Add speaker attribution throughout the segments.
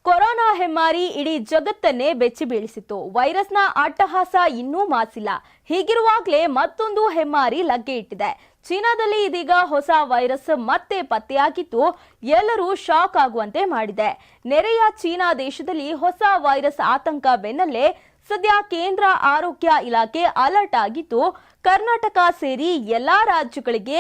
Speaker 1: Corona ಹೆಮ್ಮಾರಿ ಇಡೀ ಜಗತ್ತನ್ನೇ ಬೆಚ್ಚಿ ಬೀಳಿಸಿತ್ತು. ವೈರಸ್ನ ಅಟ್ಟಹಾಸ ಇನ್ನೂ ಮಾಸಿಲ್ಲ. ಹೀಗಿರುವಾಗಲೇ ಮತ್ತೊಂದು ಹೆಮ್ಮಾರಿ ಲಗ್ಗೆ ಇಟ್ಟಿದೆ. ಚೀನಾದಲ್ಲಿ ಇದೀಗ ಹೊಸ ವೈರಸ್ ಮತ್ತೆ ಪತ್ತೆಯಾಗಿದ್ದು ಎಲ್ಲರೂ ಶಾಕ್ ಆಗುವಂತೆ ಮಾಡಿದೆ. ನೆರೆಯ ಚೀನಾ ದೇಶದಲ್ಲಿ ಹೊಸ ವೈರಸ್ ಆತಂಕ ಬೆನ್ನಲ್ಲೇ ಸದ್ಯ ಕೇಂದ್ರ ಆರೋಗ್ಯ ಇಲಾಖೆ ಅಲರ್ಟ್ ಆಗಿದ್ದು ಕರ್ನಾಟಕ ಸೇರಿ ಎಲ್ಲಾ ರಾಜ್ಯಗಳಿಗೆ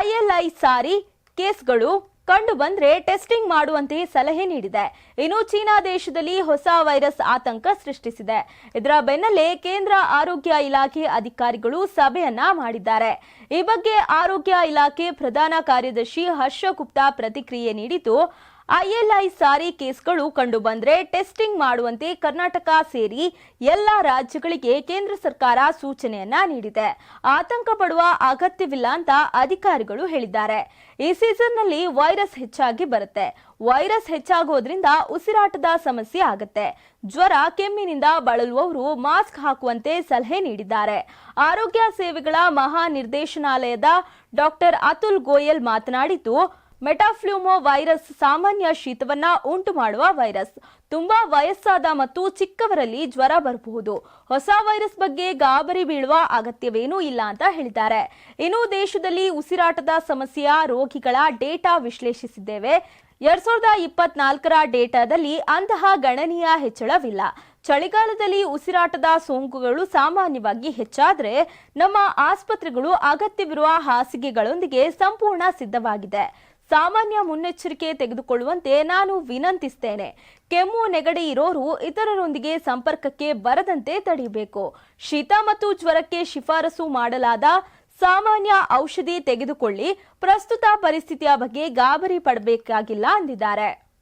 Speaker 1: ILI ಕೇಸ್ಗಳು ಕಂಡು ಬಂದ್ರೆ ಟೆಸ್ಟಿಂಗ್ ಮಾಡುವಂತೆ ಸಲಹೆ ನೀಡಿದೆ. ಇನ್ನು ಚೀನಾ ದೇಶದಲ್ಲಿ ಹೊಸ ವೈರಸ್ ಆತಂಕ ಸೃಷ್ಟಿಸಿದೆ. ಇದರ ಬೆನ್ನಲ್ಲೇ ಕೇಂದ್ರ ಆರೋಗ್ಯ ಇಲಾಖೆ ಅಧಿಕಾರಿಗಳು ಸಭೆಯನ್ನ ಮಾಡಿದ್ದಾರೆ. ಈ ಬಗ್ಗೆ ಆರೋಗ್ಯ ಇಲಾಖೆ ಪ್ರಧಾನ ಕಾರ್ಯದರ್ಶಿ ಹರ್ಷ ಗುಪ್ತಾ ಪ್ರತಿಕ್ರಿಯೆ ನೀಡಿದ್ದು ILI ಕೇಸ್ಗಳು ಕಂಡು ಬಂದ್ರೆ ಟೆಸ್ಟಿಂಗ್ ಮಾಡುವಂತೆ ಕರ್ನಾಟಕ ಸೇರಿ ಎಲ್ಲ ರಾಜ್ಯಗಳಿಗೆ ಕೇಂದ್ರ ಸರ್ಕಾರ ಸೂಚನೆಯನ್ನ ನೀಡಿದೆ. ಆತಂಕ ಪಡುವ ಅಗತ್ಯವಿಲ್ಲ ಅಂತ ಅಧಿಕಾರಿಗಳು ಹೇಳಿದ್ದಾರೆ. ಈ ಸೀಸನ್ನಲ್ಲಿ ವೈರಸ್ ಹೆಚ್ಚಾಗಿ ಬರುತ್ತೆ. ವೈರಸ್ ಹೆಚ್ಚಾಗೋದ್ರಿಂದ ಉಸಿರಾಟದ ಸಮಸ್ಯೆ ಆಗುತ್ತೆ. ಜ್ವರ, ಕೆಮ್ಮಿನಿಂದ ಬಳಲುವವರು ಮಾಸ್ಕ್ ಹಾಕುವಂತೆ ಸಲಹೆ ನೀಡಿದ್ದಾರೆ. ಆರೋಗ್ಯ ಸೇವೆಗಳ ಮಹಾ ನಿರ್ದೇಶನಾಲಯದ ಡಾಕ್ಟರ್ ಅತುಲ್ ಗೋಯಲ್ ಮಾತನಾಡಿದ್ದು, ಮೆಟಾಫ್ಲೂಮೋ ವೈರಸ್ ಸಾಮಾನ್ಯ ಶೀತವನ್ನ ಉಂಟು ಮಾಡುವ ವೈರಸ್. ತುಂಬಾ ವಯಸ್ಸಾದ ಮತ್ತು ಚಿಕ್ಕವರಲ್ಲಿ ಜ್ವರ ಬರಬಹುದು. ಹೊಸ ವೈರಸ್ ಬಗ್ಗೆ ಗಾಬರಿ ಬೀಳುವ ಅಗತ್ಯವೇನೂ ಇಲ್ಲ ಅಂತ ಹೇಳಿದ್ದಾರೆ. ಇನ್ನು ದೇಶದಲ್ಲಿ ಉಸಿರಾಟದ ಸಮಸ್ಯೆಯ ರೋಗಿಗಳ ಡೇಟಾ ವಿಶ್ಲೇಷಿಸಿದ್ದೇವೆ. 2024ರ ಡೇಟಾದಲ್ಲಿ ಅಂತಹ ಗಣನೀಯ ಹೆಚ್ಚಳವಿಲ್ಲ. ಚಳಿಗಾಲದಲ್ಲಿ ಉಸಿರಾಟದ ಸೋಂಕುಗಳು ಸಾಮಾನ್ಯವಾಗಿ ಹೆಚ್ಚಾದರೆ ನಮ್ಮ ಆಸ್ಪತ್ರೆಗಳು ಅಗತ್ಯವಿರುವ ಹಾಸಿಗೆಗಳೊಂದಿಗೆ ಸಂಪೂರ್ಣ ಸಿದ್ಧವಾಗಿದೆ. ಸಾಮಾನ್ಯ ಮುನ್ನೆಚ್ಚರಿಕೆ ತೆಗೆದುಕೊಳ್ಳುವಂತೆ ನಾನು ವಿನಂತಿಸ್ತೇನೆ. ಕೆಮ್ಮು, ನೆಗಡಿ ಇರೋರು ಇತರರೊಂದಿಗೆ ಸಂಪರ್ಕಕ್ಕೆ ಬರದಂತೆ ತಡೆಯಬೇಕು. ಶೀತ ಮತ್ತು ಜ್ವರಕ್ಕೆ ಶಿಫಾರಸು ಮಾಡಲಾದ ಸಾಮಾನ್ಯ ಔಷಧಿ ತೆಗೆದುಕೊಳ್ಳಿ. ಪ್ರಸ್ತುತ ಪರಿಸ್ಥಿತಿಯ ಬಗ್ಗೆ ಗಾಬರಿ ಪಡಬೇಕಾಗಿಲ್ಲ ಎಂದಿದ್ದಾರೆ.